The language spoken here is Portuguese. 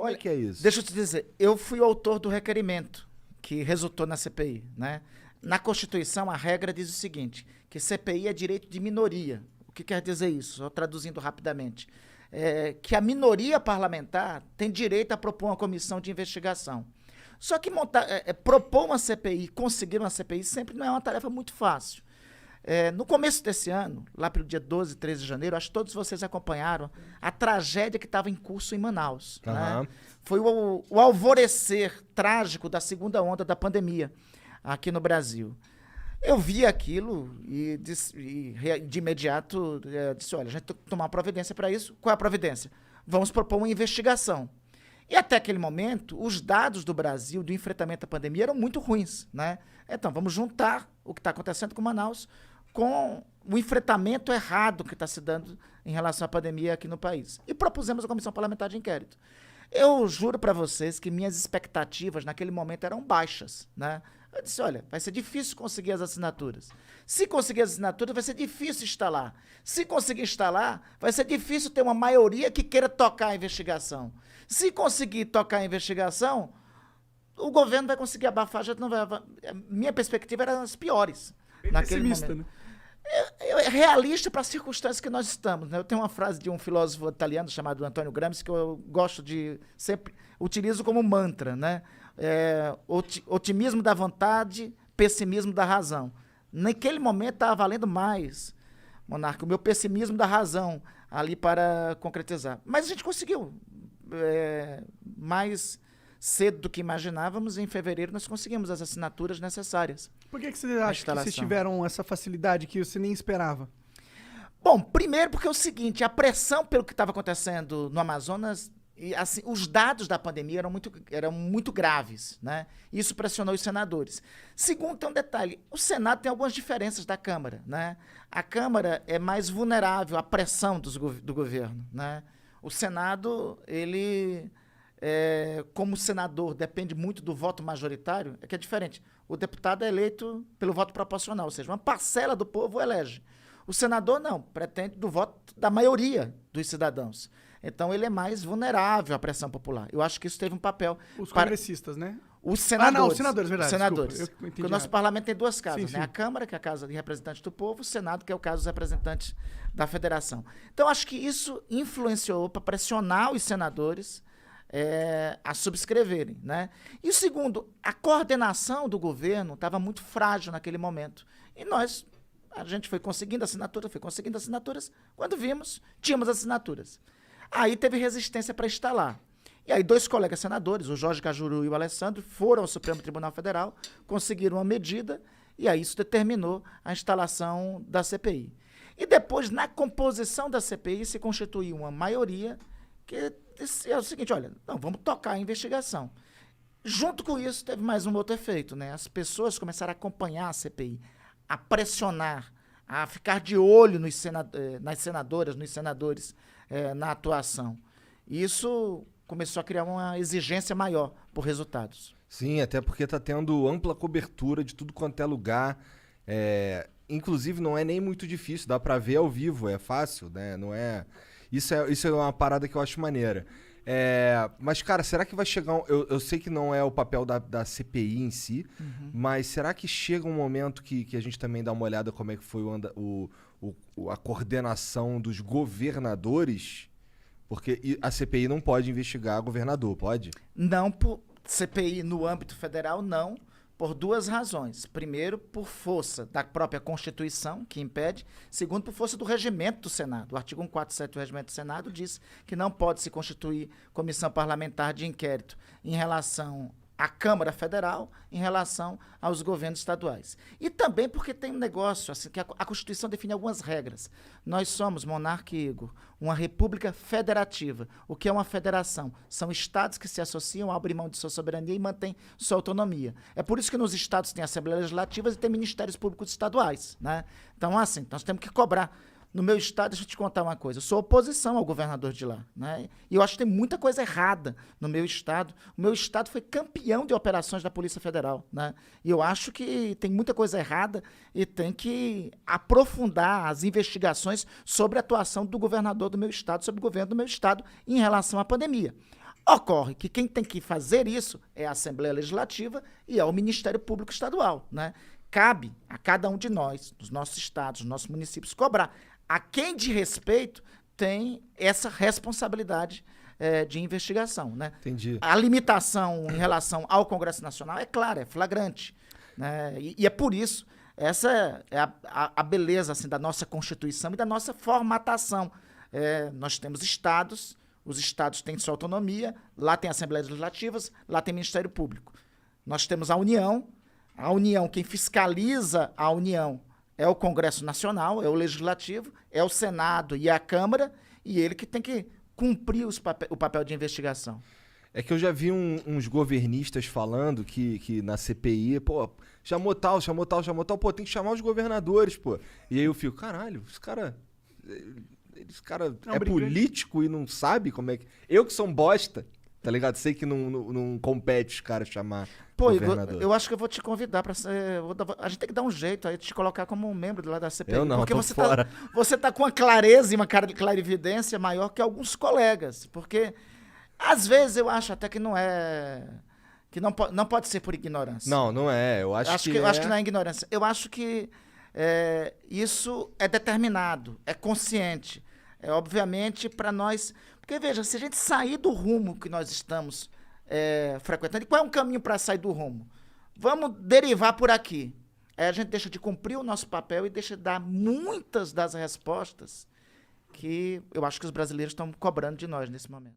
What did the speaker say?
Como é Olha, que é isso? deixa eu te dizer, eu fui o autor do requerimento que resultou na CPI, né? Na Constituição, a regra diz o seguinte, que CPI é direito de minoria. O que quer dizer isso? Só traduzindo rapidamente. Que a minoria parlamentar tem direito a propor uma comissão de investigação. Só que propor uma CPI, conseguir uma CPI, sempre não é uma tarefa muito fácil. No começo desse ano, lá pelo dia 12, 13 de janeiro, acho que todos vocês acompanharam a tragédia que estava em curso em Manaus. Né? Foi o alvorecer trágico da segunda onda da pandemia aqui no Brasil. Eu vi aquilo e de imediato disse, olha, a gente tem que tomar uma providência para isso. Qual é a providência? Vamos propor uma investigação. E até aquele momento, os dados do Brasil do enfrentamento à pandemia eram muito ruins. Né? Então, vamos juntar o que está acontecendo com Manaus com o enfrentamento errado que está se dando em relação à pandemia aqui no país. E propusemos a comissão parlamentar de inquérito. Eu juro para vocês que minhas expectativas naquele momento eram baixas. Né? Eu disse, olha, vai ser difícil conseguir as assinaturas. Se conseguir as assinaturas, vai ser difícil instalar. Se conseguir instalar, vai ser difícil ter uma maioria que queira tocar a investigação. Se conseguir tocar a investigação, o governo vai conseguir abafar, já não vai. Minha perspectiva era as piores. Bem naquele pessimista, momento. né? É realista para as circunstâncias que nós estamos. Né? Eu tenho uma frase de um filósofo italiano chamado Antonio Gramsci que eu gosto de sempre utilizo como mantra, né? Otimismo da vontade, pessimismo da razão. Naquele momento estava valendo mais, Monarca, o meu pessimismo da razão ali para concretizar. Mas a gente conseguiu. Mais cedo do que imaginávamos, em fevereiro nós conseguimos as assinaturas necessárias. Por que você acha que vocês tiveram essa facilidade que você nem esperava? Bom, primeiro porque é o seguinte, a pressão pelo que estava acontecendo no Amazonas, e, assim, os dados da pandemia eram muito graves, né? Isso pressionou os senadores. Segundo, tem um detalhe, o Senado tem algumas diferenças da Câmara, né? A Câmara é mais vulnerável à pressão do governo, né? O Senado, ele, como senador, depende muito do voto majoritário, que é diferente. O deputado é eleito pelo voto proporcional, ou seja, uma parcela do povo elege. O senador não, pretende do voto da maioria dos cidadãos. Então, ele é mais vulnerável à pressão popular. Eu acho que isso teve um papel... Os congressistas, né? Os senadores. Não, os senadores, verdade. Os senadores. Desculpa, porque o nosso parlamento tem duas casas, sim, né? sim. A Câmara, que é a casa de representantes do povo, o Senado, que é o caso dos representantes da federação. Então, acho que isso influenciou para pressionar os senadores a subscreverem, né? E o segundo, a coordenação do governo estava muito frágil naquele momento. E a gente foi conseguindo assinaturas, quando vimos, tínhamos assinaturas. Aí teve resistência para instalar. E aí 2 colegas senadores, o Jorge Cajuru e o Alessandro, foram ao Supremo Tribunal Federal, conseguiram uma medida, e aí isso determinou a instalação da CPI. E depois, na composição da CPI, se constituiu uma maioria que disse o seguinte, olha, não, vamos tocar a investigação. Junto com isso, teve mais um outro efeito, né? As pessoas começaram a acompanhar a CPI, a pressionar, a ficar de olho nas senadoras, nos senadores, na atuação. Isso começou a criar uma exigência maior por resultados. Sim, até porque está tendo ampla cobertura de tudo quanto é lugar. Inclusive, não é nem muito difícil, dá para ver ao vivo, é fácil, né? Não é... Isso é uma parada que eu acho maneira. Mas, cara, será que vai chegar... Eu sei que não é o papel da CPI em si, mas será que chega um momento que a gente também dá uma olhada como é que foi a coordenação dos governadores? Porque a CPI não pode investigar governador, pode? Não, por CPI no âmbito federal, não, por 2 razões. Primeiro, por força da própria Constituição, que impede. Segundo, por força do regimento do Senado. O artigo 147 do regimento do Senado diz que não pode se constituir comissão parlamentar de inquérito em relação à Câmara Federal, em relação aos governos estaduais. E também porque tem um negócio, assim, que a Constituição define algumas regras. Nós somos, Monarca e Igor, uma república federativa. O que é uma federação? São estados que se associam, abrem mão de sua soberania e mantêm sua autonomia. É por isso que nos estados tem assembleias legislativas e tem ministérios públicos estaduais, né? Então, assim, nós temos que cobrar. No meu estado, deixa eu te contar uma coisa, eu sou oposição ao governador de lá, né? E eu acho que tem muita coisa errada no meu estado. O meu estado foi campeão de operações da Polícia Federal, né? E eu acho que tem muita coisa errada e tem que aprofundar as investigações sobre a atuação do governador do meu estado, sobre o governo do meu estado em relação à pandemia. Ocorre que quem tem que fazer isso é a Assembleia Legislativa e é o Ministério Público Estadual, né? Cabe a cada um de nós, dos nossos estados, dos nossos municípios, cobrar. A quem de respeito tem essa responsabilidade de investigação, né? Entendi. A limitação em relação ao Congresso Nacional é clara, é flagrante, né? E é por isso, essa é a beleza assim, da nossa Constituição e da nossa formatação. Nós temos estados, os estados têm sua autonomia, lá tem Assembleias Legislativas, lá tem Ministério Público. Nós temos a União, quem fiscaliza a União é o Congresso Nacional, é o Legislativo, é o Senado e a Câmara, e ele que tem que cumprir o papel de investigação. É que eu já vi uns governistas falando que na CPI, pô, chamou tal, pô, tem que chamar os governadores, pô. E aí eu fico, caralho, esse cara é político e não sabe como é que... Eu que sou um bosta, tá ligado? Sei que não compete os caras chamar governador. Igor, eu acho que eu vou te convidar pra ser... A gente tem que dar um jeito aí de te colocar como um membro lá da CPI. Eu não, porque tô fora. Você tá com uma clareza e uma clarividência maior que alguns colegas. Porque, às vezes, eu acho até que não é... Que não pode ser por ignorância. Não é. Eu acho que eu acho que não é ignorância. Eu acho que isso é determinado, é consciente. Obviamente, para nós... Porque, veja, se a gente sair do rumo que nós estamos frequentando, e qual é um caminho para sair do rumo? Vamos derivar por aqui. A gente deixa de cumprir o nosso papel e deixa de dar muitas das respostas que eu acho que os brasileiros estão cobrando de nós nesse momento.